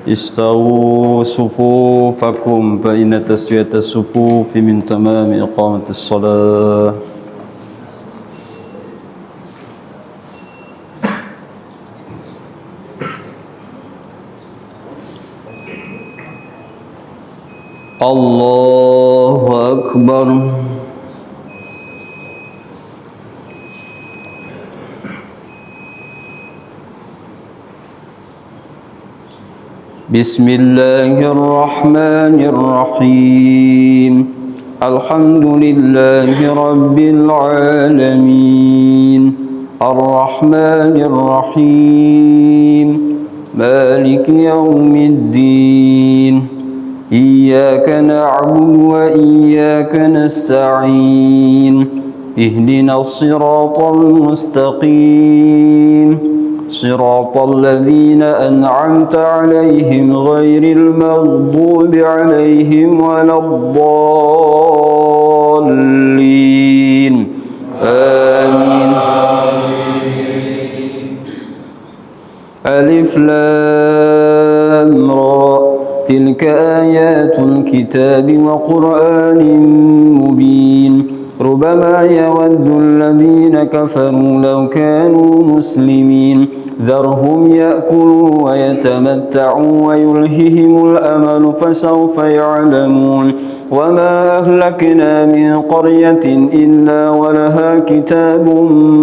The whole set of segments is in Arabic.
استووا صفوفكم فإن تسوية الصفوف من تمام إقامة الصلاة. الله أكبر. بسم الله الرحمن الرحيم. الحمد لله رب العالمين الرحمن الرحيم مالك يوم الدين إياك نعبد وإياك نستعين اهدنا الصراط المستقيم صراط الذين أنعمت عليهم غير المغضوب عليهم ولا الضالين آمين. ألف لام را تلك آيات الكتاب وقرآن مبين ربما يود الذين كفروا لو كانوا مسلمين ذرهم يأكلوا ويتمتعوا ويلههم الأمل فسوف يعلمون وما أهلكنا من قرية إلا ولها كتاب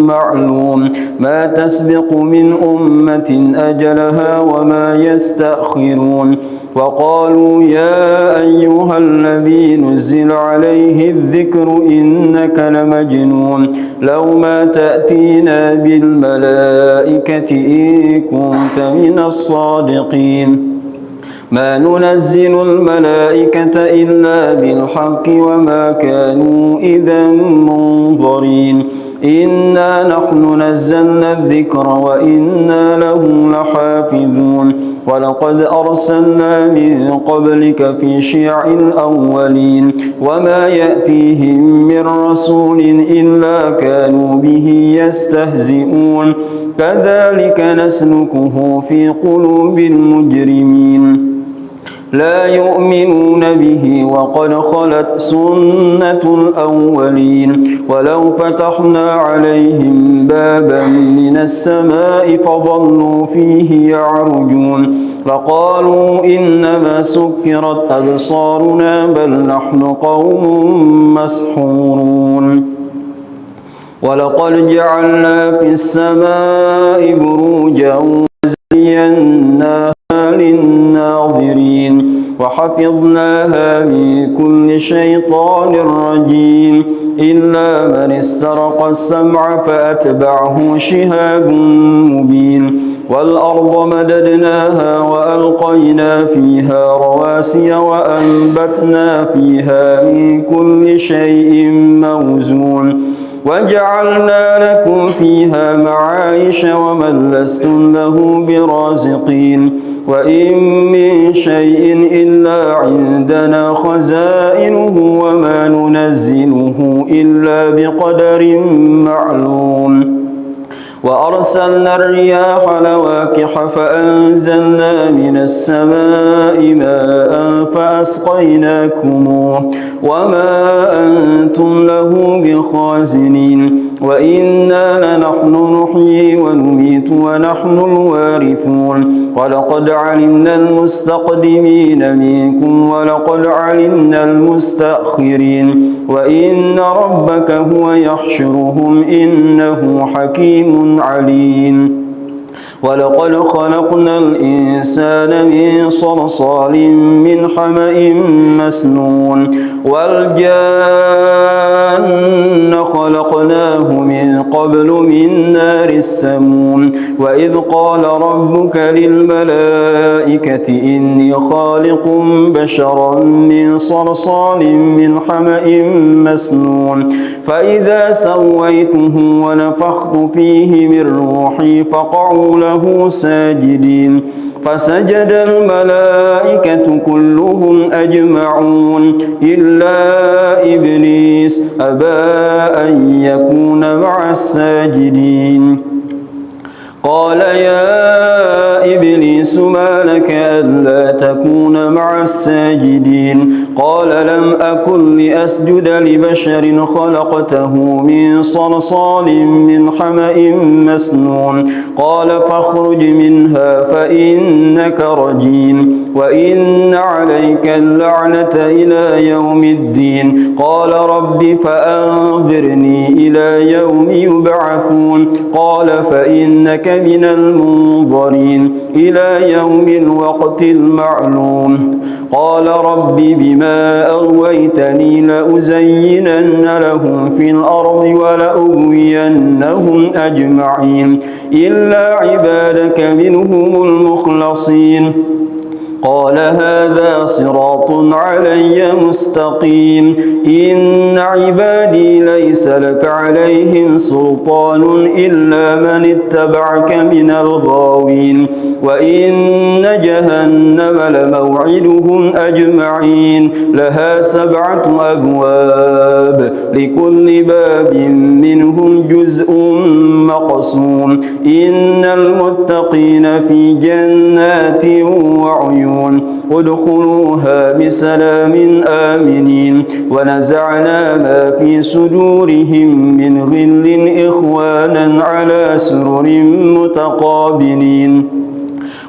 معلوم ما تسبق من أمة أجلها وما يستأخرون وقالوا يا أيها الذي نزل عليه الذكر إنك لمجنون لو ما تأتينا بالملائكة إن كنت من الصادقين ما ننزل الملائكة إلا بالحق وما كانوا إذا منظرين إنا نحن نزلنا الذكر وإنا له لحافظون ولقد أرسلنا من قبلك في شيع الأولين وما يأتيهم من رسول إلا كانوا به يستهزئون كذلك نسلكه في قلوب المجرمين لا يؤمنون به وقد خلت سنة الأولين ولو فتحنا عليهم بابا من السماء فظلوا فيه يعرجون لقالوا إنما سكرت أبصارنا بل نحن قوم مسحورون ولقد جعلنا في السماء بروجا وزيناها للناظرين وحفظناها من كل شيطان رجيم إلا من استرق السمع فأتبعه شهاب مبين والأرض مددناها وألقينا فيها رواسي وأنبتنا فيها من كل شيء موزون وجعلنا لكم فيها معايش ومن لستم له برازقين وإن من شيء إلا عندنا خزائنه وما ننزله إلا بقدر معلوم وأرسلنا الرياح لواقح فأنزلنا من السماء ماء فأسقيناكموه وما أنتم له بخازنين وإنا لنحن نحيي ونميت ونحن الوارثون ولقد علمنا المستقدمين منكم ولقد علمنا المستأخرين وإن ربك هو يحشرهم إنه حكيم عليم ولقد خلقنا الإنسان من صلصال من حمأ مسنون والجان خلقناه من قبل من نار السموم وإذ قال ربك للملائكة إني خالق بشرا من صلصال من حمأ مسنون فإذا سويته ونفخت فيه من روحي فقعوا له ساجدين فسجد الملائكة كلهم أجمعون إلا إبليس أبى أن يكون مع الساجدين قال يا إبليس ما لك ألا تكون مع الساجدين قال لم أكن لأسجد لبشر خلقته من صلصال من حمأ مسنون قال فاخرج منها فإنك رجيم وإن عليك اللعنة إلى يوم الدين قال رب فأنظرني إلى يوم يبعثون قال فإنك من المنظرين إلى يوم الوقت المعلوم قال رب بما أغويتني لأزينن لهم في الأرض ولأغوينهم أجمعين إلا عبادك منهم المخلصين قال هذا صراط علي مستقيم إن عبادي ليس لك عليهم سلطان إلا من اتبعك من الغاوين وإن جهنم لموعدهم أجمعين لها 7 أبواب لكل باب منهم جزء مقسوم إن المتقين في جنات وعيون ادخلوها بسلام آمنين ونزعنا ما في صدورهم من غل إخوانا على سرر متقابلين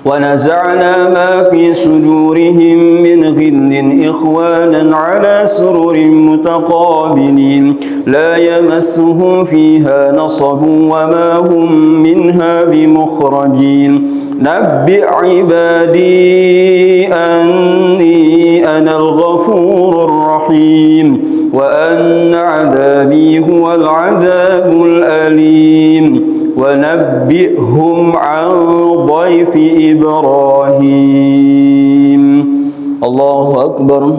ونزعنا ما في صدورهم من غل إخوانا على سرر متقابلين لا يمسهم فيها نصب وما هم منها بمخرجين نبئ عبادي أني أنا الغفور الرحيم وأن عذابي هو العذاب الأليم ونبئهم عن ضيف إبراهيم الله أكبر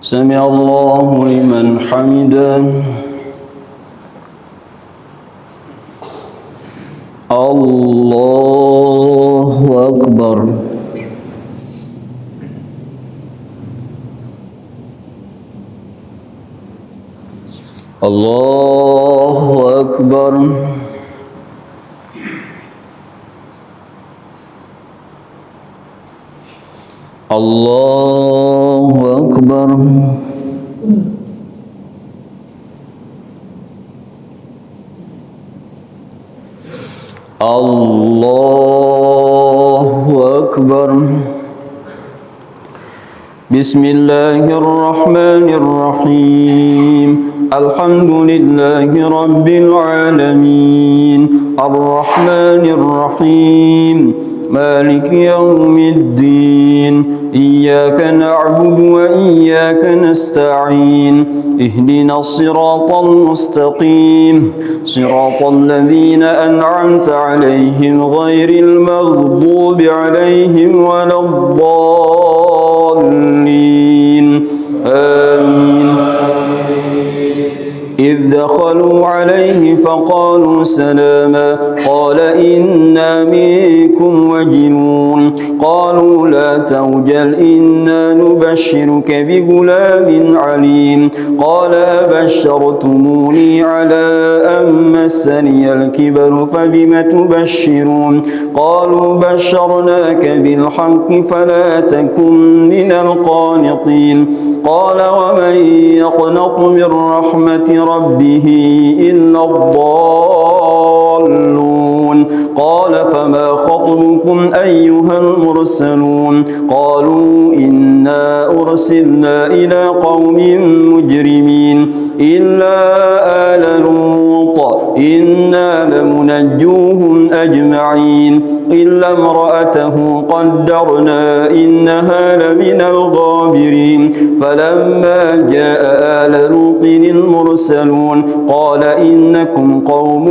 سمع الله لمن حمده الله أكبر الله أكبر الله أكبر الله أكبر بسم الله الرحمن الرحيم الحمد لله رب العالمين الرحمن الرحيم مالك يوم الدين إياك نعبد وإياك نستعين اهدنا الصراط المستقيم صراط الذين أنعمت عليهم غير المغضوب عليهم ولا الضالين آمين إذ دخلوا عليه فقالوا سلاما قال إنا منكم وجلون قالوا لا توجل إنا نبشرك بغلام عليم قال أبشرتموني على أن مسني الكبر فبم تبشرون قالوا بشرناك بالحق فلا تكن من القانطين قال ومن يقنط من رحمة ربه إلا الضالون قال فما خطبكم أيها المرسلون قالوا إنا أرسلنا إلى قوم مجرمين إلا آل لوط إنا لمنجوهم أجمعين إلا امرأته قدرنا إنها لمن الغابرين فلما جاء آل لوط المرسلون قال إنكم قوم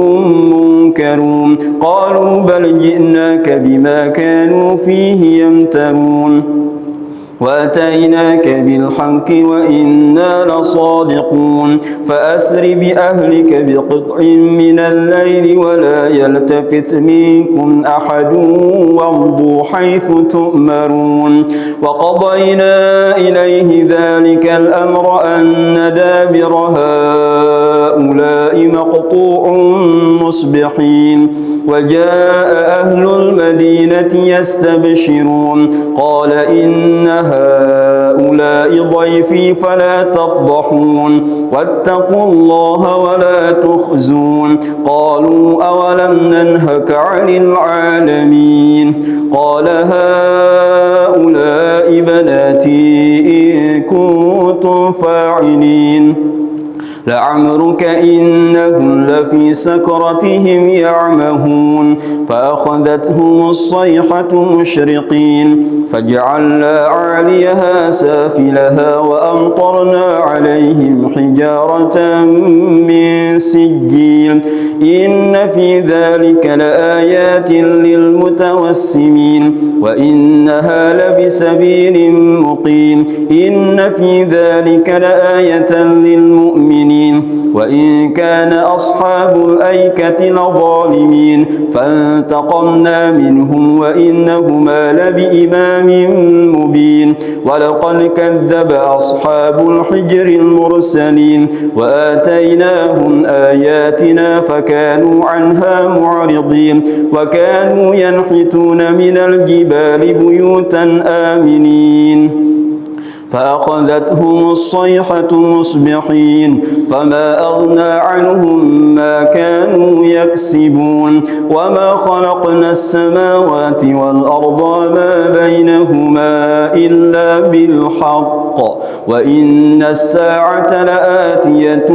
منكرون قالوا بل جئناك بما كانوا فيه يمترون وأتيناك بالحق وإنا لصادقون فأسر بأهلك بقطع من الليل ولا يلتفت منكم أحد وامضوا حيث تؤمرون وقضينا إليه ذلك الأمر أن دابر هؤلاء مقطوع مصبحين وجاء أهل المدينة يستبشرون قال إن هؤلاء ضيفي فلا تفضحون واتقوا الله ولا تخزون قالوا أولم ننهك عن العالمين قال هؤلاء بناتي إن كنتم فاعلين لعمرك إنهم لفي سكرتهم يعمهون فأخذتهم الصيحة مشرقين فجعلنا عاليها سافلها وأمطرنا عليهم حجارة من سجيل إن في ذلك لآيات للمتوسمين وإنها لبسبيل مقيم إن في ذلك لآية للمؤمنين وإن كان أصحاب الأيكة لظالمين فانتقمنا منهم وإنهما لبإمام مبين ولقد كذب أصحاب الحجر المرسلين وآتيناهم آياتنا فكانوا عنها معرضين وكانوا ينحتون من الجبال بيوتا آمنين فأخذتهم الصيحة مصبحين فما أغنى عنهم ما كانوا يكسبون وما خلقنا السماوات والأرض وما بينهما إلا بالحق وإن الساعة لآتية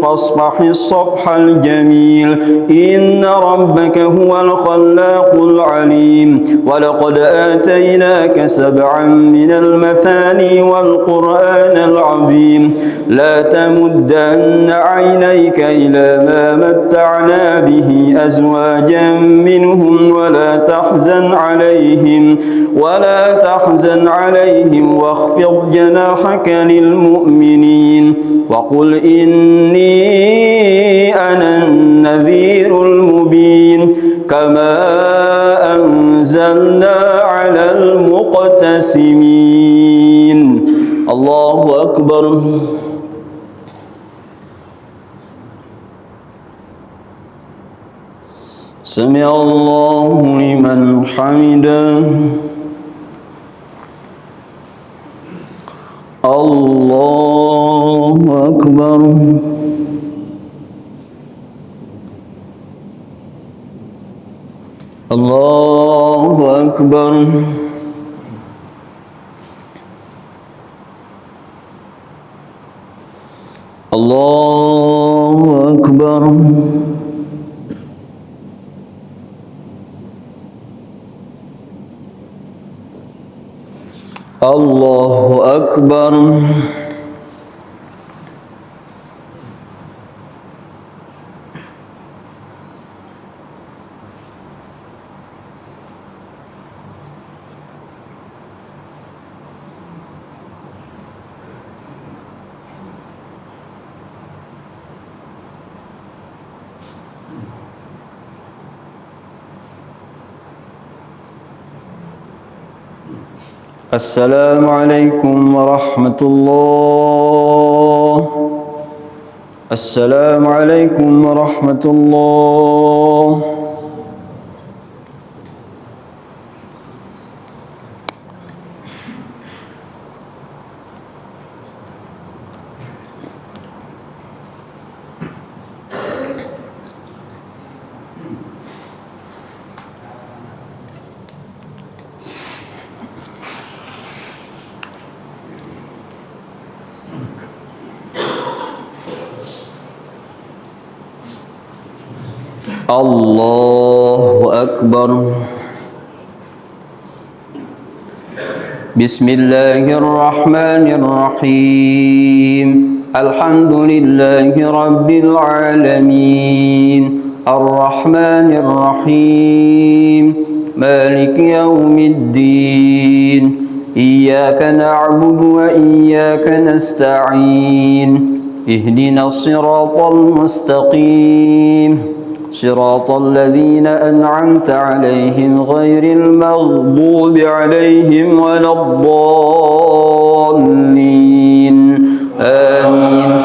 فاصفح الصفح الجميل إن ربك هو الخلاق العليم ولقد آتيناك 7 من المثاني والقرآن العظيم لا تمدن عينيك إلى ما متعنا به أزواجا منهم ولا تحزن عليهم واخفض جناحك للمؤمنين وقل إني أنا النذير المبين كما أنزلنا على المقتسمين الله أكبر سمع الله لمن حمده الله أكبر الله أكبر الله أكبر الله أكبر السلام عليكم ورحمة الله السلام عليكم ورحمة الله الله أكبر بسم الله الرحمن الرحيم الحمد لله رب العالمين الرحمن الرحيم مالك يوم الدين إياك نعبد وإياك نستعين اهدنا الصراط المستقيم صراط الذين أنعمت عليهم غير المغضوب عليهم ولا الضالين آمين.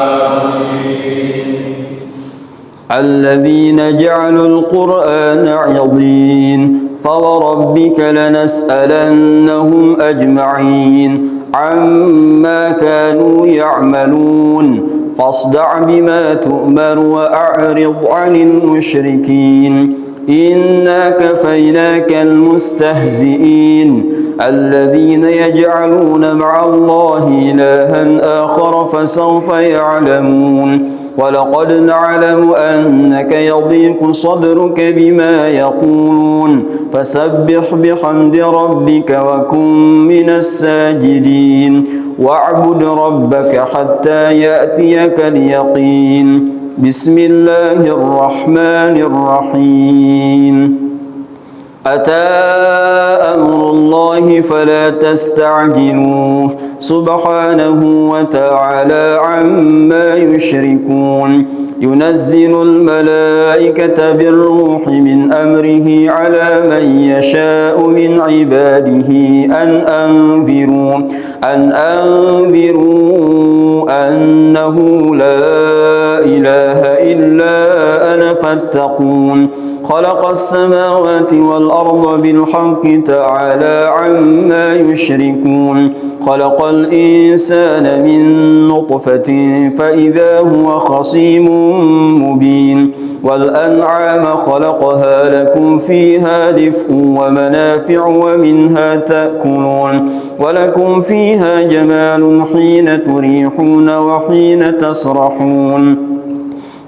الذين جعلوا القرآن عضين فوربك لنسألنهم أجمعين عما كانوا يعملون فاصدع بما تؤمر وأعرض عن المشركين إنا كفيناك المستهزئين الذين يجعلون مع الله إلها آخر فسوف يعلمون ولقد نعلم أنك يضيق صدرك بما يقولون فسبح بحمد ربك وكن من الساجدين واعبد ربك حتى يأتيك اليقين. بسم الله الرحمن الرحيم. أتى أمر الله فلا تستعجلوه سبحانه وتعالى عما يشركون ينزل الملائكة بالروح من أمره على من يشاء من عباده أن أنذروا أنه لا إله إلا أنا فاتقون خلق السماوات والأرض بالحق تعالى عما يشركون خلق الإنسان من نطفة فإذا هو خصيم مبين والأنعام خلقها لكم فيها دفء ومنافع ومنها تأكلون ولكم فيها جمال حين تريحون وحين تسرحون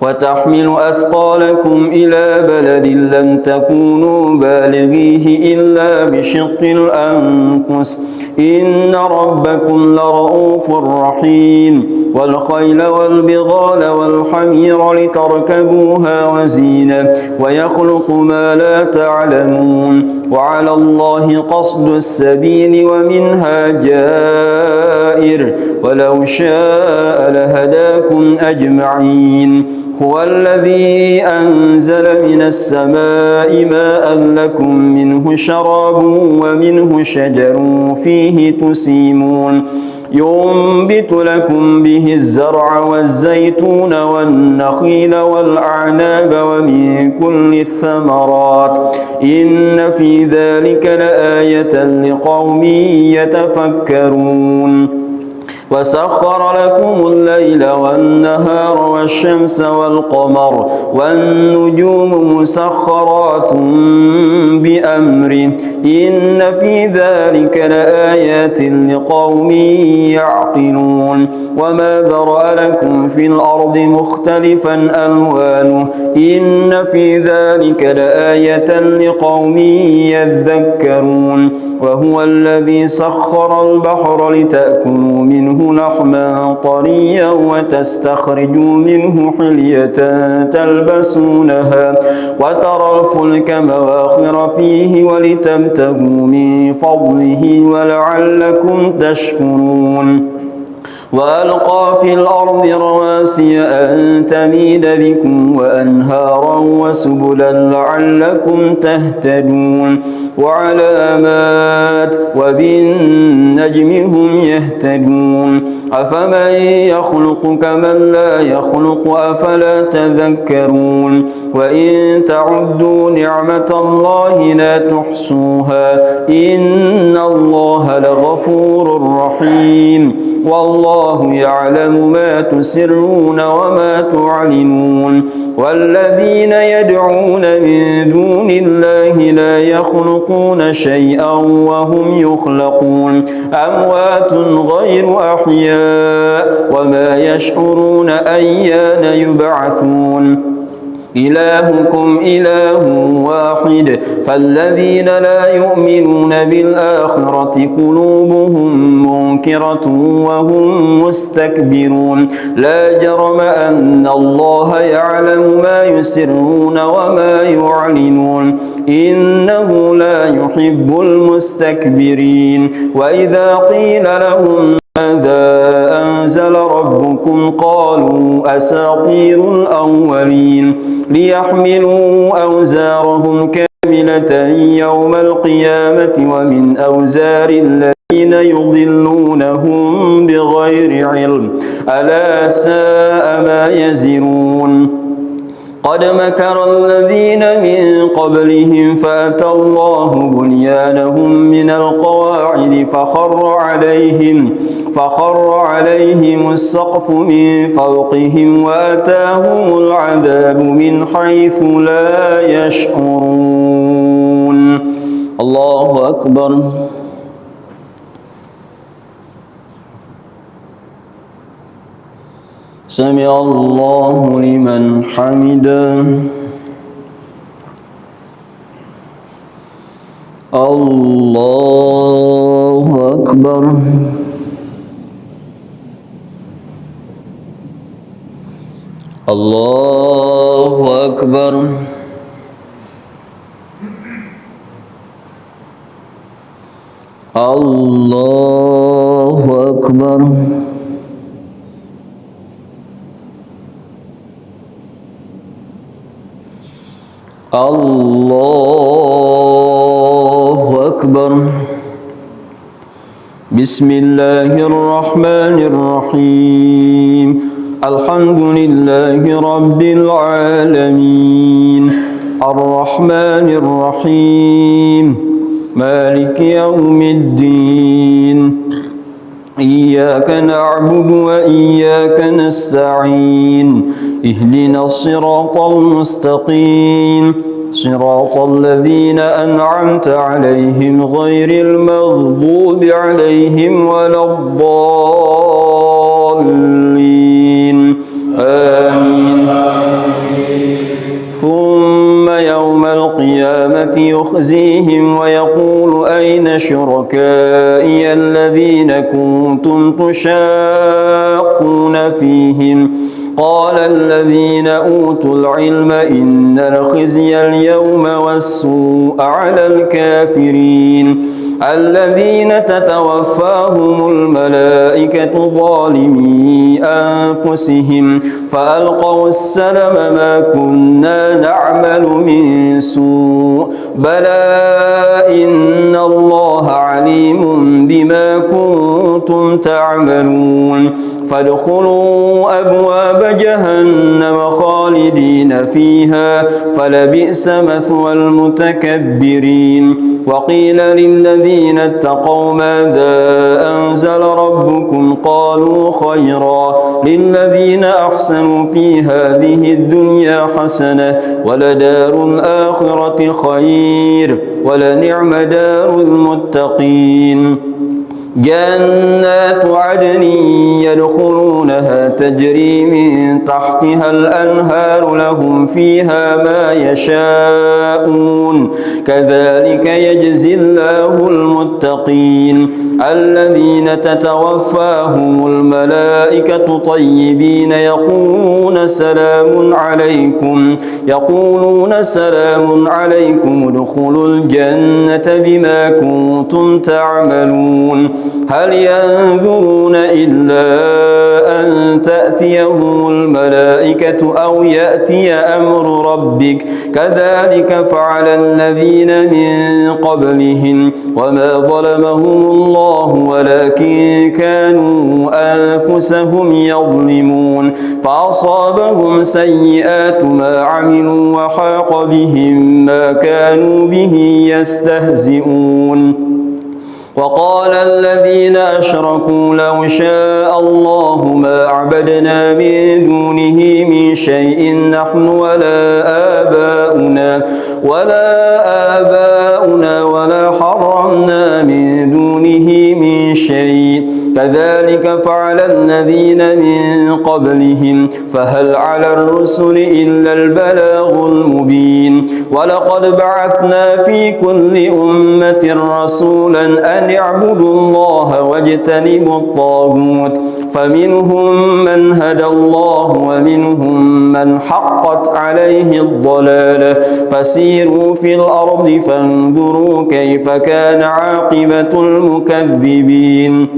وتحمل أثقالكم إلى بلد لم تكونوا بالغيه إلا بشق الأنفس إن ربكم لرؤوف رحيم والخيل والبغال والحمير لتركبوها وزينة ويخلق ما لا تعلمون وعلى الله قصد السبيل ومنها جائر ولو شاء لهداكم أجمعين هو الذي أنزل من السماء ماء لكم منه شراب ومنه شجر فيه تسيمون ينبت لكم به الزرع والزيتون والنخيل والأعناب ومن كل الثمرات إن في ذلك لآية لقوم يتفكرون وسخر لكم الليل والنهار والشمس والقمر والنجوم مسخرات بأمره إن في ذلك لآيات لقوم يعقلون وما ذرأ لكم في الأرض مختلفا ألوانه إن في ذلك لآية لقوم يذكرون وهو الذي سخر البحر لتأكلوا منه لحما طريا وتستخرجوا منه حلية تلبسونها وترى الفلك مواخر فيه ولتبتغوا من فضله ولعلكم تشكرون وألقى في الأرض رواسي أن تميد بكم وأنهارا وسبلا لعلكم تهتدون وعلامات وبالنجم هم يهتدون أفمن يخلق كمن لا يخلق أفلا تذكرون وإن تعدوا نعمة الله لا تحصوها إن الله لغفور رحيم والله يعلم ما تسرون وما تعلنون والذين يدعون من دون الله لا يخلقون شيئا وهم يخلقون أموات غير أحياء وما يشعرون أيان يبعثون إلهكم إله واحد فالذين لا يؤمنون بالآخرة قلوبهم منكرة وهم مستكبرون لا جرم أن الله يعلم ما يسرون وما يعلنون إنه لا يحب المستكبرين وإذا قيل لهم ماذا أنزل ربكم قالوا أساطير الأولين ليحملوا أوزارهم كاملة يوم القيامة ومن أوزار الذين يضلونهم بغير علم ألا ساء ما يزرون قد مكر الذين من قبلهم فأتى الله بنيانهم من القواعد فخر عليهم السقف من فوقهم وأتاهم العذاب من حيث لا يشعرون الله أكبر سمع الله لمن حمده الله أكبر الله أكبر الله أكبر الله أكبر بسم الله الرحمن الرحيم الحمد لله رب العالمين الرحمن الرحيم مالك يوم الدين إياك نعبد وإياك نستعين اهدنا الصراط المستقيم صراط الذين أنعمت عليهم غير المغضوب عليهم ولا الضالين آمين ثم يوم القيامة يخزيهم ويقول أين شركائي الذين كنتم تشاقون فيهم قال الذين أوتوا العلم إن الخزي اليوم والسوء على الكافرين الذين تتوفاهم الملائكة ظالمي أنفسهم فألقوا السلم ما كنا نعمل من سوء بلى إن الله عليم بما كنتم تعملون فادخلوا أبواب جهنم خالدين فيها فلبئس مثوى المتكبرين وقيل للذين اتقوا ماذا أنزل ربكم قالوا خيرا للذين أحسنوا في هذه الدنيا حسنة ولدار الآخرة خير ولنعم دار المتقين جنات عدن يدخلونها تجري من تحتها الأنهار لهم فيها ما يشاءون كذلك يجزي الله المتقين الذين تتوفاهم الملائكة طيبين يقولون سلام عليكم ادخلوا الجنة بما كنتم تعملون هل ينظرون إلا أن تأتيهم الملائكة أو يأتي أمر ربك كذلك فعل الذين من قبلهم وما ظلمهم الله ولكن كانوا أنفسهم يظلمون فأصابهم سيئات ما عملوا وحاق بهم ما كانوا به يستهزئون وقال الذين أشركوا لو شاء الله ما عبدنا من دونه من شيء نحن ولا آباؤنا ولا حرمنا من دونه من شيء كذلك فعل الذين من قبلهم فهل على الرسل إلا البلاغ المبين ولقد بعثنا في كل أمة رسولا أن اعبدوا الله واجتنبوا الطاغوت فمنهم من هدى الله ومنهم من حقت عليه الضلالة فسيروا في الأرض فانظروا كيف كان عاقبة المكذبين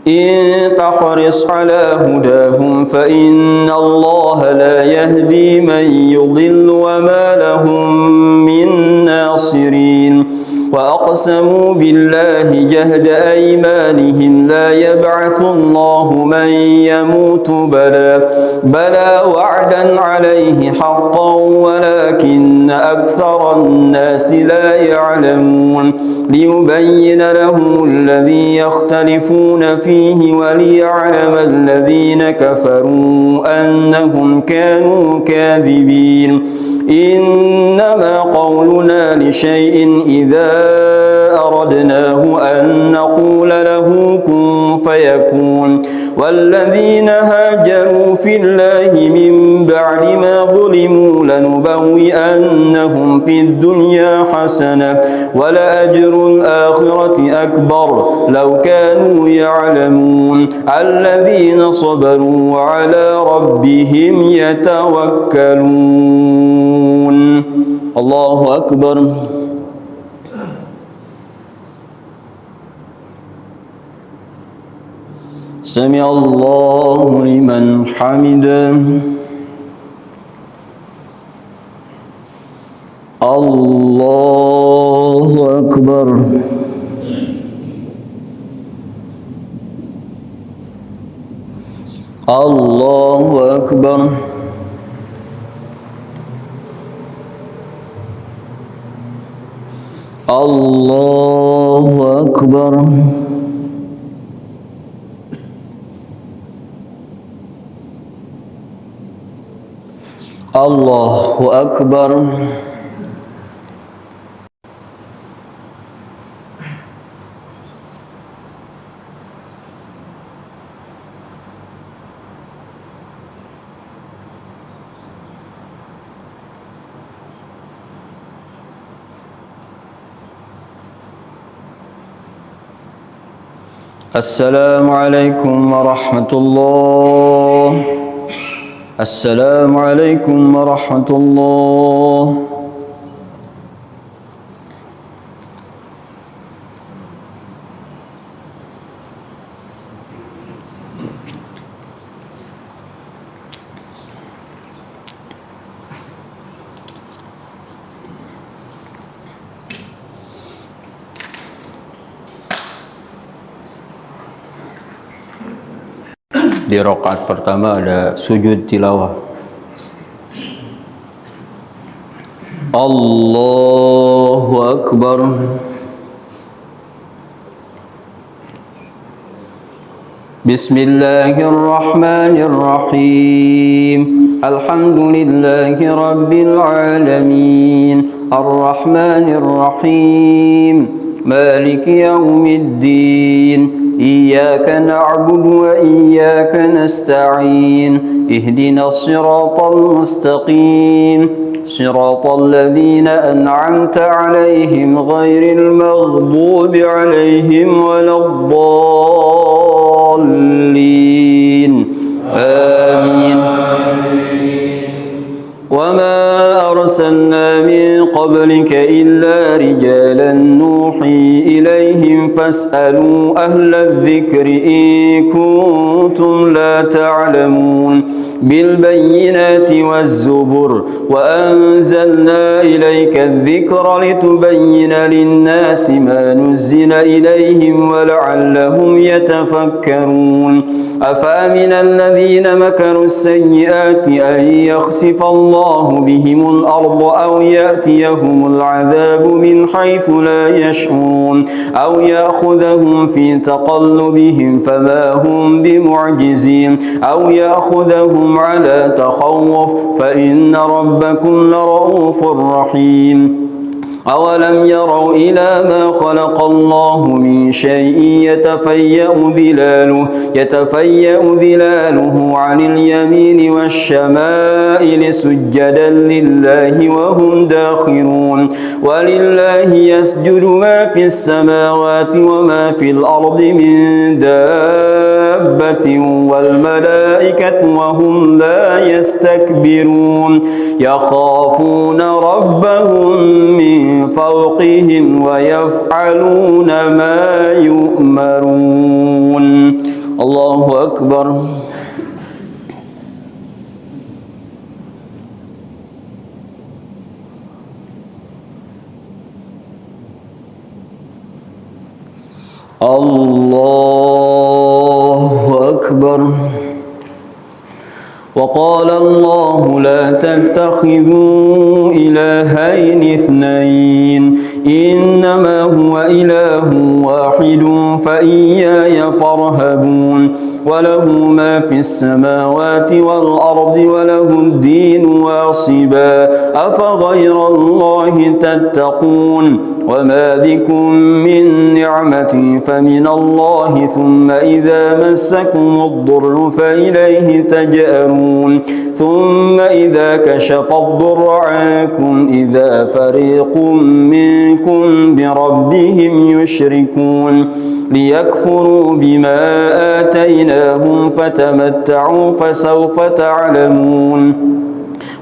إن تحرص على هداهم فإن الله لا يهدي من يضل وما لهم من ناصرين وأقسموا بالله جهد أيمانهم لا يبعث الله من يموت بلى وعدا عليه حقا ولكن أكثر الناس لا يعلمون ليبين لهم الذي يختلفون فيه وليعلم الذين كفروا أنهم كانوا كاذبين إنما قولنا لشيء إذا أردناه أن نقول له كن فيكون والذين هاجروا في الله من بعد ما ظلموا لنبوئنهم في الدنيا حسنة ولأجر الآخرة أكبر لو كانوا يعلمون الذين صبروا وعلى ربهم يتوكلون الله أكبر سمع الله لمن حمده الله أكبر الله أكبر الله أكبر الله أكبر السلام عليكم ورحمة الله السلام عليكم ورحمة الله Di rakaat pertama ada sujud tilawah. Allahu Akbar. Bismillahirrahmanirrahim. Alhamdulillahi Rabbil alamin. Ar-Rahmanirrahim. Maliki yaumiddin. إياك نعبد وإياك نستعين اهدنا الصراط المستقيم صراط الذين أنعمت عليهم غير المغضوب عليهم ولا الضالين آمين وما أرسلنا من قبلك إلا رجالا نوحي إليهم فاسألوا أهل الذكر إن كنتم لا تعلمون بالبينات والزبر وأنزلنا إليك الذكر لتبين للناس ما نزل إليهم ولعلهم يتفكرون أفأمن الذين مكروا السيئات أن يخسف الله بهم الأرض أو يأتيهم العذاب من حيث لا يشعرون أو يأخذهم في تقلبهم فما هم بمعجزين أو يأخذهم على تخوف فإن ربكم لرؤوف رحيم أولم يروا إلى ما خلق الله من شيء يتفيأ ظلاله عن اليمين والشمائل سجدا لله وهم داخرون ولله يسجد ما في السماوات وما في الأرض من دابة والملائكة وهم لا يستكبرون يخافون ربهم من فوقهم ويفعلون ما يؤمرون. الله أكبر. الله أكبر. وقال الله لا تتخذوا إلهين اثنين إنما هو إله واحد فإياي فارهبون وله ما في السماوات والأرض وله الدين واصبا أفغير الله تتقون وما بكم من نعمة فمن الله ثم إذا مسكم الضر فإليه تجأرون ثم إذا كشف الضر عنكم إذا فريق منكم بربهم يشركون ليكفروا بما آتيناهم فتمتعوا فسوف تعلمون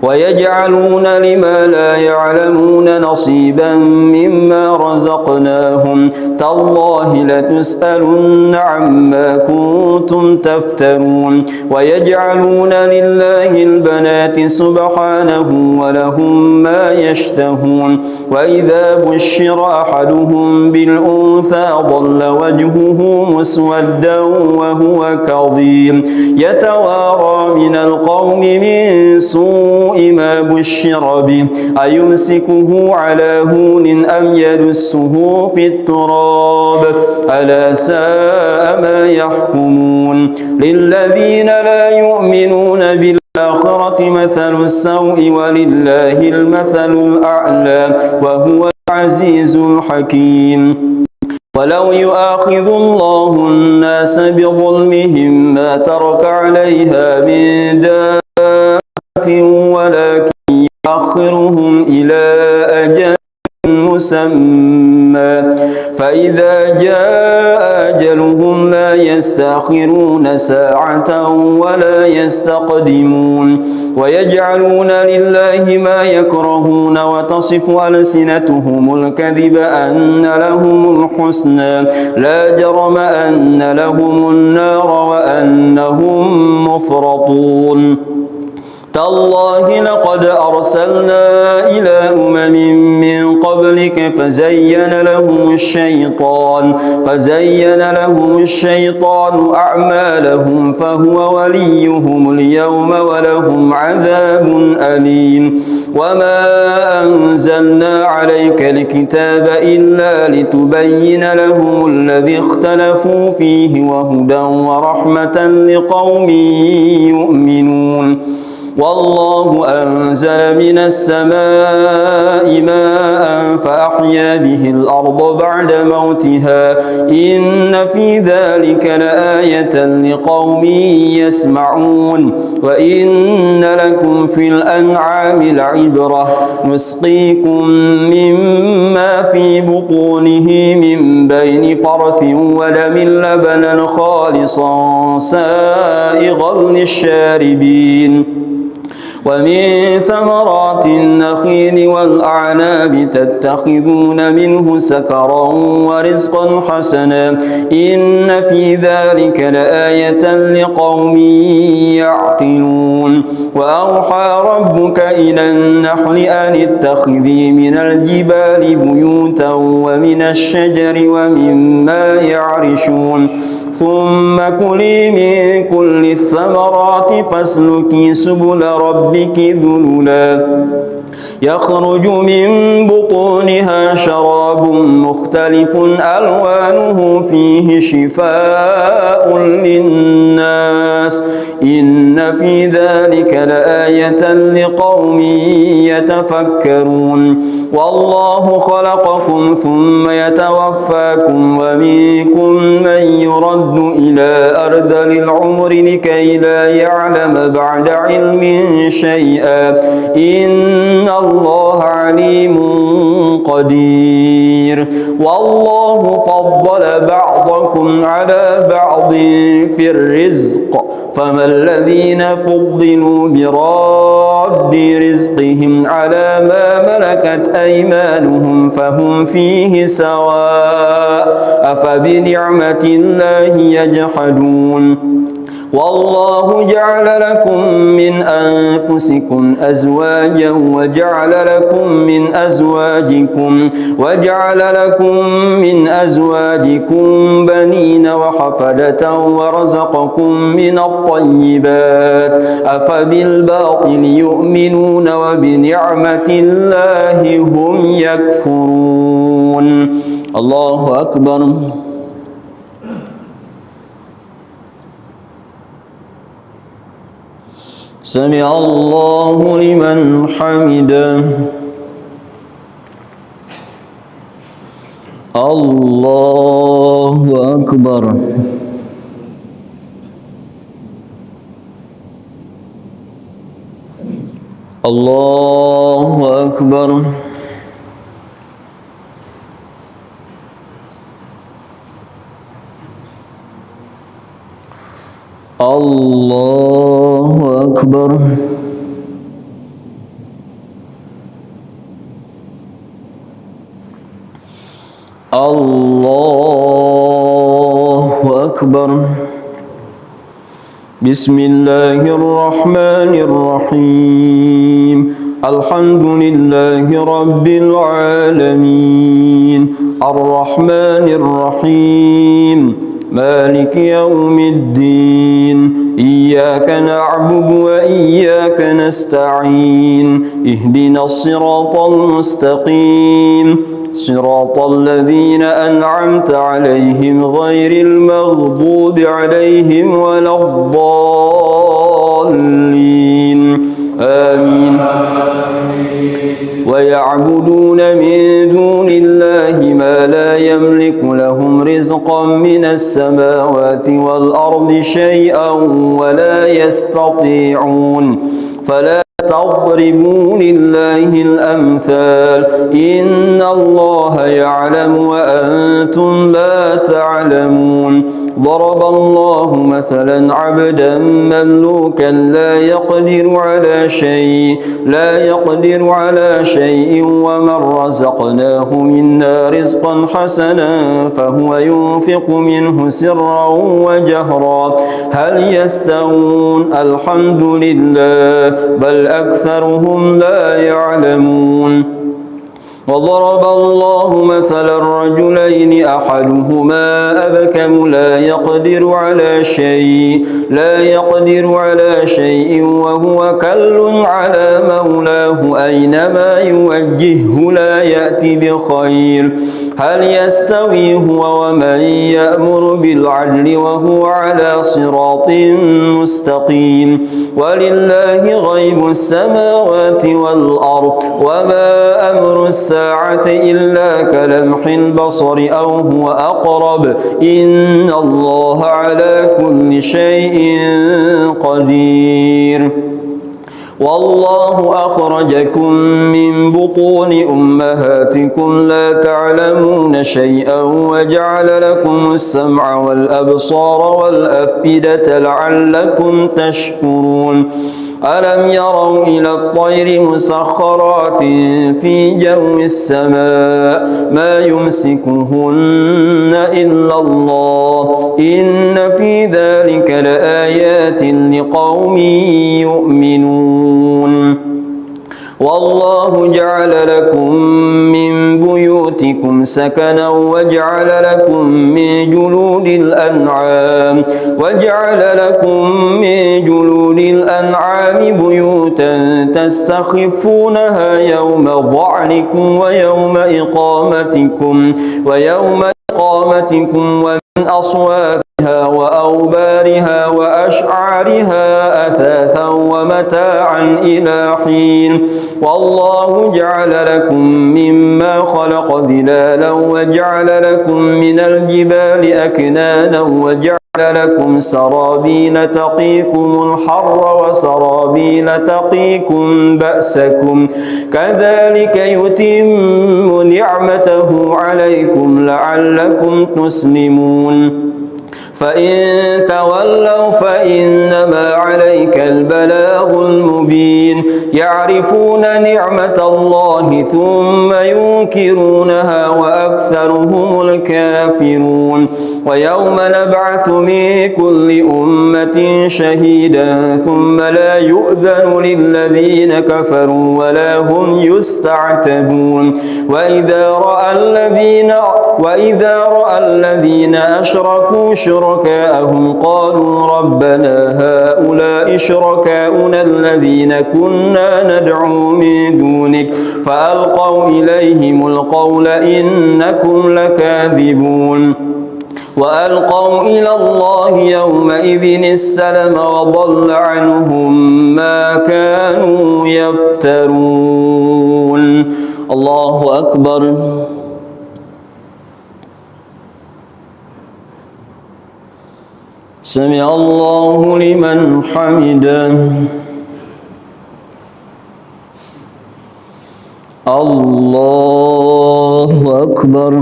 ويجعلون لما لا يعلمون نصيبا مما رزقناهم تالله لتسألن عما كنتم تفترون ويجعلون لله البنات سبحانه ولهم ما يشتهون وإذا بشر أحدهم بالأنثى ظل وجهه مسودا وهو كظيم يتوارى من القوم من سوء ما بشر به أيمسكه على هون أم يدسه في التراب ألا ساء ما يحكمون للذين لا يؤمنون بالآخرة مثل السوء ولله المثل الأعلى وهو العزيز الحكيم ولو يؤاخذ الله الناس بظلمهم ما ترك عليها من دابة ولكن يؤخرهم إلى أجل مسمى فإذا جاء أجلهم لا يستأخرون ساعة ولا يستقدمون ويجعلون لله ما يكرهون وتصف ألسنتهم الكذب أن لهم الحسنى لا جرم أن لهم النار وأنهم مفرطون تالله لقد أرسلنا إلى أمم من قبلك فزين لهم الشيطان أعمالهم فهو وليهم اليوم ولهم عذاب أليم وما أنزلنا عليك الكتاب إلا لتبين لهم الذي اختلفوا فيه وهدى ورحمة لقوم يؤمنون والله أنزل من السماء ماء فأحيا به الأرض بعد موتها إن في ذلك لآية لقوم يسمعون وإن لكم في الأنعام لعبرة نسقيكم مما في بطونه من بين فرث ودم لبنا خالصا سائغا للشاربين ومن ثمرات النخيل والأعناب تتخذون منه سكرا ورزقا حسنا إن في ذلك لآية لقوم يعقلون وأوحى ربك إلى النحل أن اتخذي من الجبال بيوتا ومن الشجر ومما يعرشون ثم كلي من كل الثمرات فاسلكي سبل ربك ذللا يخرج من بطونها شراب مختلف ألوانه فيه شفاء للناس إن في ذلك لآية لقوم يتفكرون والله خلقكم ثم يتوفاكم ومنكم من يرد إلى أرذل العمر لكي لا يعلم بعد علم شيئا إن الله عليم قدير والله فضل بعضكم على بعض في الرزق فما الذين فضلوا براد رزقهم على ما ملكت أيمانهم فهم فيه سواء أفبنعمة الله يجحدون والله جعل لكم من أنفسكم أزواجا وجعل لكم من أزواجكم بنين وحفدة ورزقكم من الطيبات أفبالباطل يؤمنون وبنعمة الله هم يكفرون الله أكبر سمع الله لمن حمده الله أكبر الله أكبر الله أكبر الله أكبر بسم الله الرحمن الرحيم الحمد لله رب العالمين الرحمن الرحيم مالك يوم الدين إياك نعبد وإياك نستعين اهدنا الصراط المستقيم صراط الذين أنعمت عليهم غير المغضوب عليهم ولا الضالين آمين ويعبدون من دون الله ما لا يملك لهم رزقا من السماوات والأرض شيئا ولا يستطيعون فلا تضربوا لله الأمثال إن الله يعلم وأنتم لا تعلمون ضرب الله مثلا عبدا مملوكا لا يقدر على شيء ومن رزقناه منا رزقا حسنا فهو ينفق منه سرا وجهرا هل يستوون الحمد لله بل أكثرهم لا يعلمون وضرب الله مثلا رجلين أحدهما أبكم لا يقدر على شيء وهو كل على مولاه أينما يوجهه لا يأتي بخير هل يستوي هو ومن يأمر بالعدل وهو على صراط مستقيم ولله غيب السماوات والأرض وما أمر الساعة إلا كلمح البصر أو هو أقرب إن الله على كل شيء قدير والله أخرجكم من بطون أمهاتكم لا تعلمون شيئا وجعل لكم السمع والأبصار والأفئدة لعلكم تشكرون ألم يروا إلى الطير مسخرات في جو السماء ما يمسكهن إلا الله إن في ذلك لآيات لقوم يؤمنون والله جعل لكم من بيوتكم سكنا وجعل لكم من جلود الأنعام بيوتا تستخفونها يوم ضعنكم ويوم إقامتكم ومن أصوافها وأوبارها وأشعارها أثاثا ومتاعا إلى حين والله جعل لكم مما خلق ظلالا وجعل لكم من الجبال أكنانا وجعل لكم سرابيل تقيكم الحر وسرابيل تقيكم بأسكم كذلك يتم نعمته عليكم لعلكم تسلمون فإن تولوا فإنما عليك البلاغ المبين يعرفون نعمة الله ثم ينكرونها وأكثرهم الكافرون ويوم نبعث من كل أمة شهيدا ثم لا يؤذن للذين كفروا ولا هم يستعتبون وإذا رأى الذين أشركوا شركاءهم قالوا ربنا هؤلاء شركاؤنا الذين كنا ندعو من دونك فألقوا إليهم القول إنكم لكاذبون وألقوا إلى الله يومئذ السلم وضل عنهم ما كانوا يفترون. الله أكبر. سمع الله لمن حمده. الله أكبر.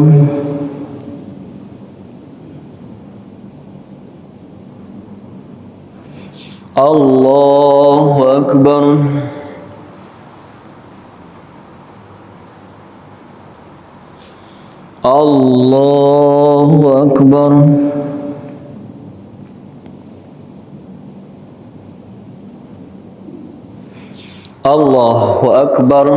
الله أكبر. الله أكبر. الله أكبر.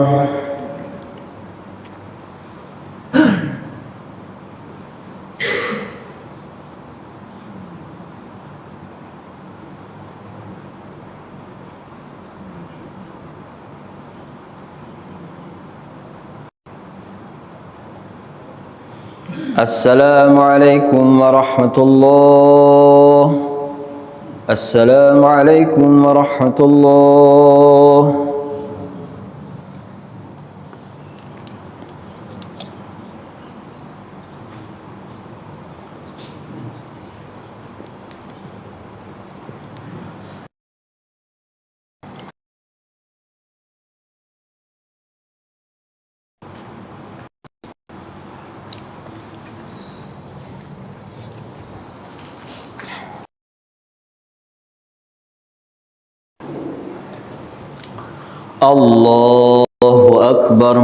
السلام عليكم ورحمة الله. السلام عليكم ورحمة الله. الله أكبر.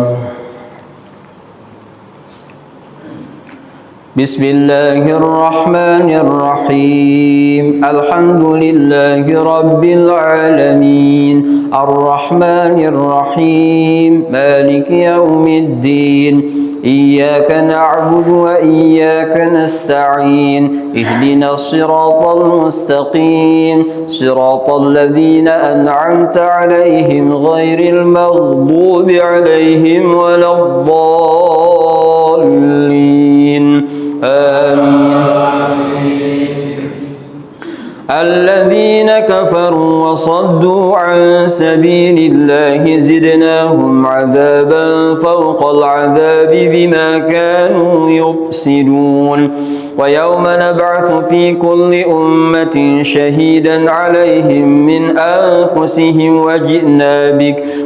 بسم الله الرحمن الرحيم. الحمد لله رب العالمين الرحمن الرحيم مالك يوم الدين إياك نعبد وإياك نستعين اهدنا الصراط المستقيم صراط الذين أنعمت عليهم غير المغضوب عليهم ولا الضالين آمين. الذين كفروا وصدوا عن سبيل الله زدناهم عذابا فوق العذاب بما كانوا يفسدون ويوم نبعث في كل أمة شهيدا عليهم من أنفسهم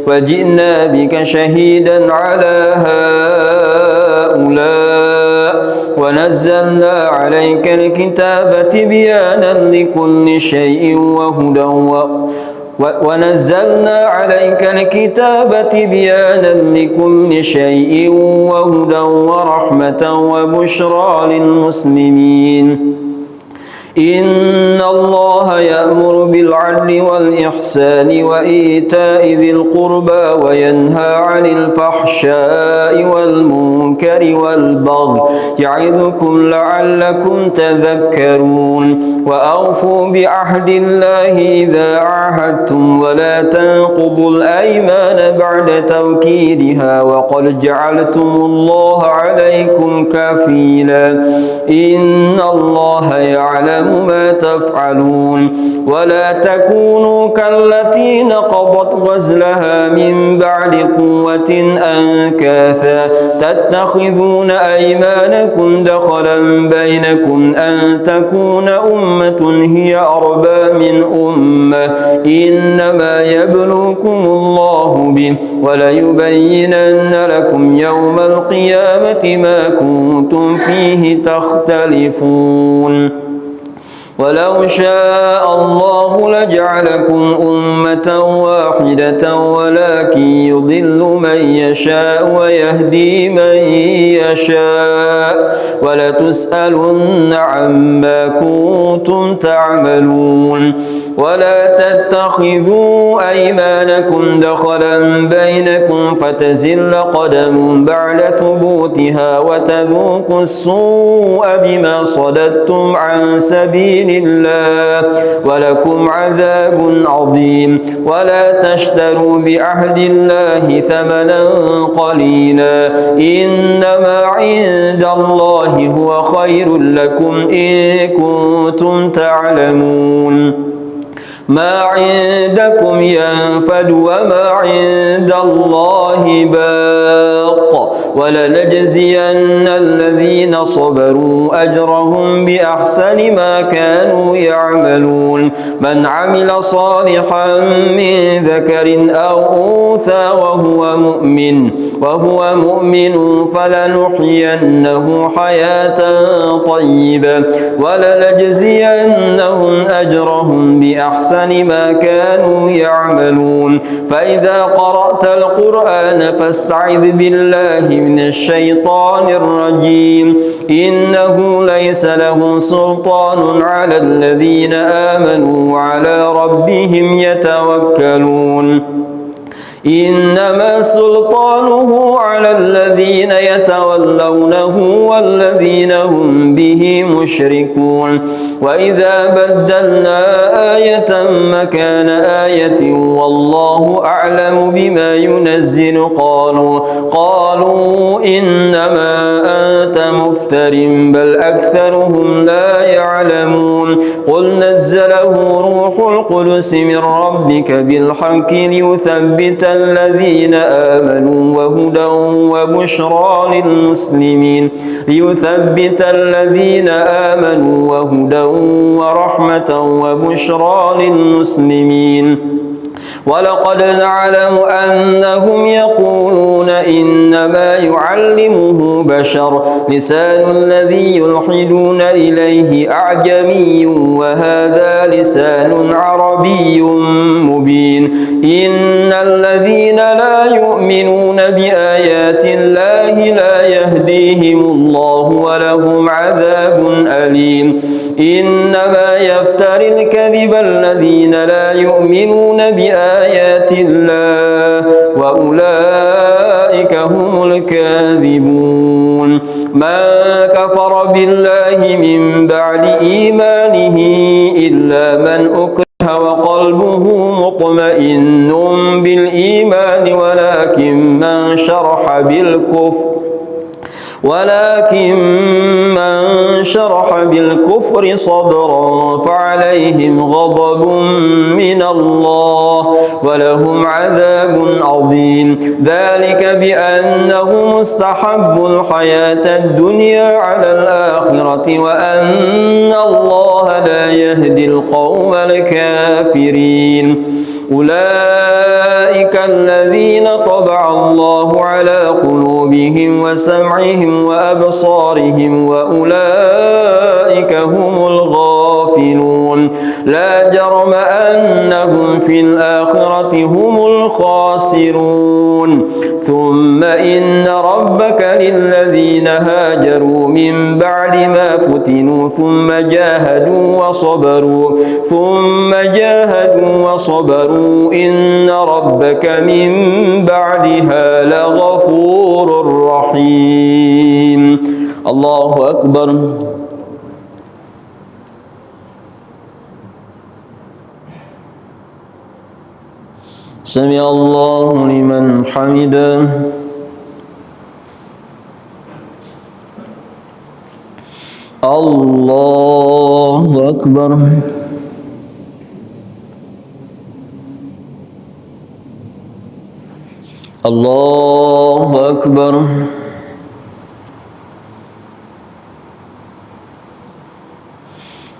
وجئنا بك شهيدا على هؤلاء ونزلنا عليك الكتاب تبيانا لكل شيء وهدى ورحمة وبشرى للمسلمين إن الله يأمر بالعدل والإحسان وإيتاء ذي القربى وينهى عن الفحشاء والمنكر والبغي يعظكم لعلكم تذكرون وأوفوا بعهد الله إذا عاهدتم ولا تنقضوا الأيمان بعد توكيدها وقد جعلتم الله عليكم كفيلا إن الله يعلم ما تفعلون ولا تكونوا كالتي نقضت غزلها من بعد قوة أنكاثا تتخذون أيمانكم دخلا بينكم أن تكون أمة هي أربى من أمة إنما يبلوكم الله به وليبينن لكم يوم القيامة ما كنتم فيه تختلفون ولو شاء الله لجعلكم أمة واحدة ولكن يضل من يشاء ويهدي من يشاء ولتسألن عما كنتم تعملون ولا تتخذوا أيمانكم دخلا بينكم فتزل قدم بعد ثبوتها وتذوقوا السوء بما صددتم عن سبيل الله ولكم عذاب عظيم ولا تشتروا بعهد الله ثمنا قليلا إنما عند الله هو خير لكم إن كنتم تعلمون ما عندكم ينفد وما عند الله باق ولنجزين الذين صبروا أجرهم بأحسن ما كانوا يعملون من عمل صالحا من ذكر أو أنثى وهو مؤمن فلنحيينه حياة طيبة ولنجزينهم أجرهم بأحسن ما كانوا يعملون فإذا قرأت القرآن فاستعذ بالله من الشيطان الرجيم إنه ليس له سلطان على الذين آمنوا وعلى ربهم يتوكلون إنما سلطانه على الذين يتولونه والذين هم به مشركون وإذا بدلنا آية مكان آية والله أعلم بما ينزل قالوا إنما أنت مفتر بل أكثرهم لا يعلمون قل نزله روح القدس من ربك بالحق ليثبت الذين آمنوا وهدى وبشرى للمسلمين وهدى ورحمة وبشرى للمسلمين ولقد نعلم أنهم يقولون إنما يعلمه بشر لسان الذي يلحدون إليه أعجمي وهذا لسان عربي مبين إن الذين لا يؤمنون بآيات الله لا يهديهم الله ولهم عذاب أليم إنما يفتري الكذب الذين لا يؤمنون بآيات الله وأولئك هم الكاذبون من كفر بالله من بعد إيمانه إلا من أكره وقلبه مطمئن بالإيمان ولكن من شرح بالكفر صدرا فعليهم غضب من الله ولهم عذاب عظيم ذلك بأنهم استحبوا الحياة الدنيا على الآخرة وأن الله لا يهدي القوم الكافرين أولئك الذين طبع الله على قلوبهم وسمعهم وأبصارهم وأولئك هم الغافلون لا جرم أنهم في الآخرة هم الخاسرون ثم إن ربك للذين هاجروا من بعد ما فتنوا ثم جاهدوا وصبروا إن ربك من بعدها لغفور رحيم. الله أكبر. سمع الله لمن حمده. الله أكبر. الله أكبر.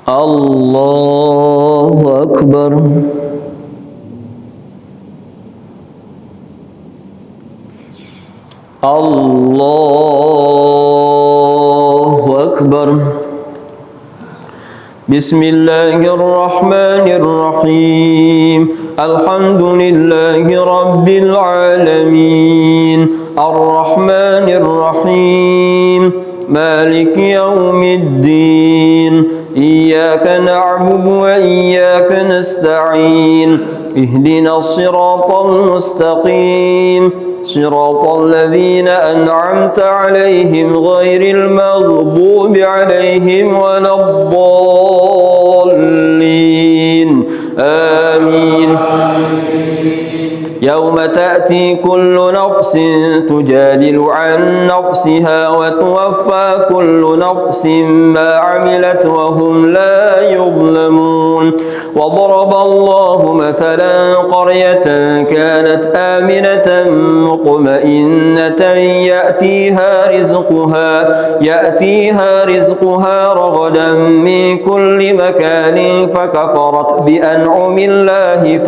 الله أكبر. الله أكبر. بسم الله الرحمن الرحيم. الحمد لله رب العالمين الرحمن الرحيم مالك يوم الدين إياك نعبد وإياك نستعين اهدنا الصراط المستقيم صراط الذين أنعمت عليهم غير المغضوب عليهم ولا الضالين آمين. يوم تأتي كل نفس تجادل عن نفسها وتوفى كل نفس ما عملت وهم لا يظلمون. وضرب الله مثلا قرية كانت آمنة مطمئنة يأتيها رزقها رغدا من كل مكان فكفرت بأنعم الله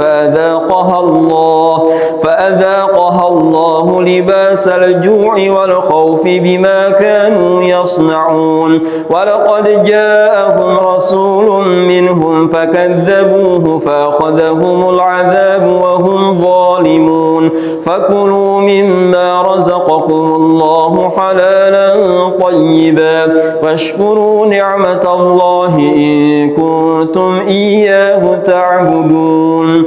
فأذاقها الله لباس الجوع والخوف بما كانوا يصنعون. ولقد جاءهم رسول منهم فكذبوه فأخذهم العذاب وهم ظالمون. فكلوا مما رزقكم الله حلالا طيبا واشكروا نعمة الله إن كنتم إياه تعبدون.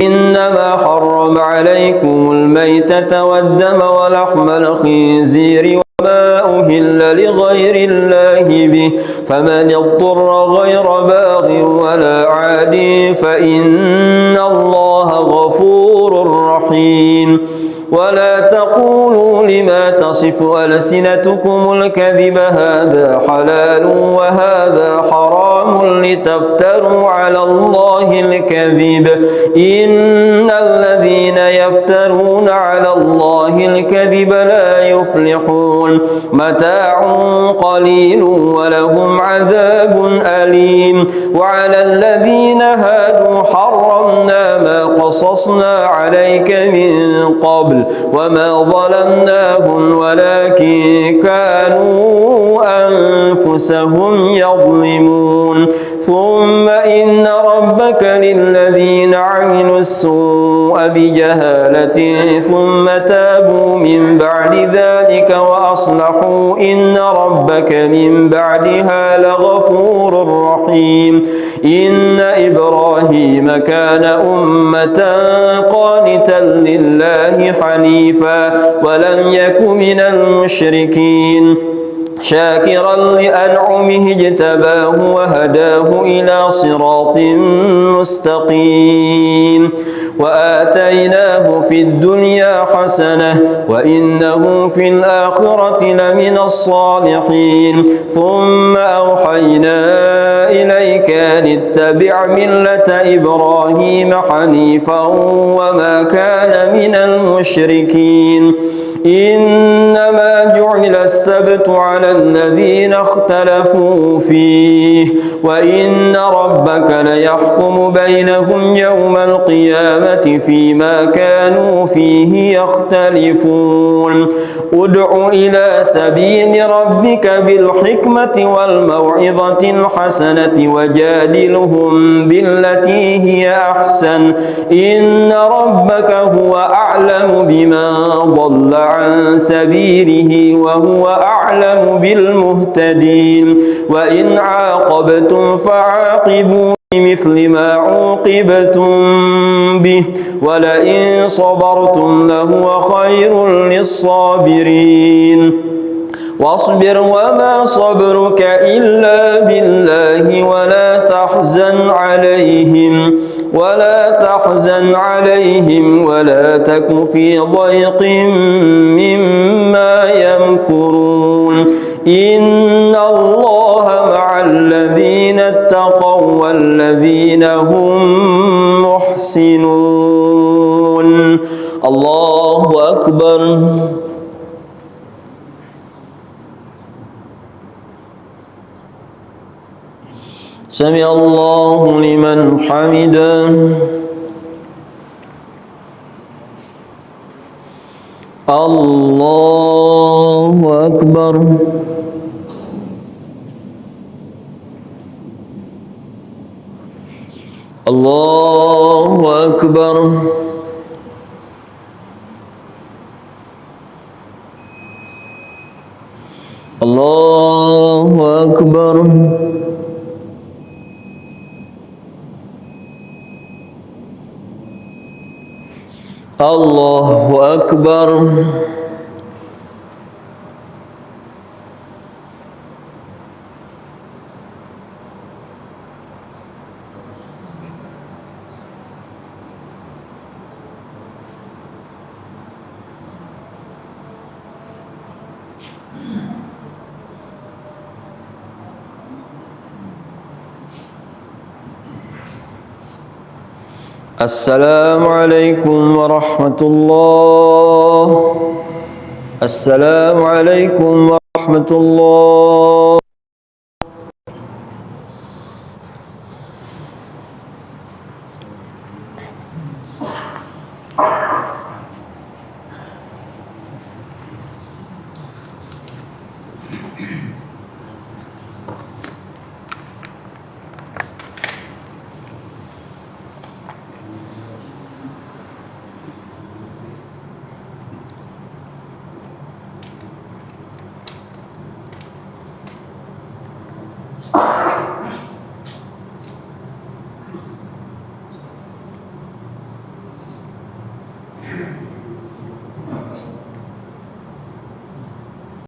إنما حرم عليكم الميتة والدم ولحم الخنزير وما أهل لغير الله به فمن اضطر غير باغ ولا عاد فإن الله غفور رحيم. ولا تقولوا لما تصف ألسنتكم الكذب هذا حلال وهذا حرام لتفتروا على الله الكذب إن الذين يفترون على الله الكذب لا يفلحون. متاع قليل ولهم عذاب أليم. وعلى الذين هادوا حرمنا ما قصصنا عليك من قبل وما ظلمناهم ولكن كانوا أنفسهم يظلمون. ثم إن ربك للذين عملوا السوء بجهالة ثم تابوا من بعد ذلك وأصلحوا إن ربك من بعدها لغفور رحيم. إن إبراهيم كان أمة قانتا لله حنيفا ولم يك من المشركين شاكرا لأنعمه اجتباه وهداه إلى صراط مستقيم. وآتيناه في الدنيا حسنة وإنه في الآخرة لمن الصالحين. ثم أوحينا إليك أن اتبع ملة إبراهيم حنيفا وما كان من المشركين. إنما جعل السبت على الذين اختلفوا فيه وإن ربك ليحكم بينهم يوم القيامة فيما كانوا فيه يختلفون ادع إلى سبيل ربك بالحكمة والموعظة الحسنة وجادلهم بالتي هي أحسن إن ربك هو أعلم بمن ضل عن سبيله وهو أعلم بالمهتدين وإن عاقبتم فعاقبوا بمثل ما عوقبتم به ولئن صبرتم لهو خير للصابرين واصبر وما صبرك إلا بالله ولا تحزن عليهم ولا تك في ضيق مما يمكرون إن الله مع الذين اتقوا والذين هم محسنون. الله أكبر. سمع الله لمن حمده. الله أكبر. الله أكبر. الله أكبر. الله أكبر. السلام عليكم ورحمة الله. السلام عليكم ورحمة الله.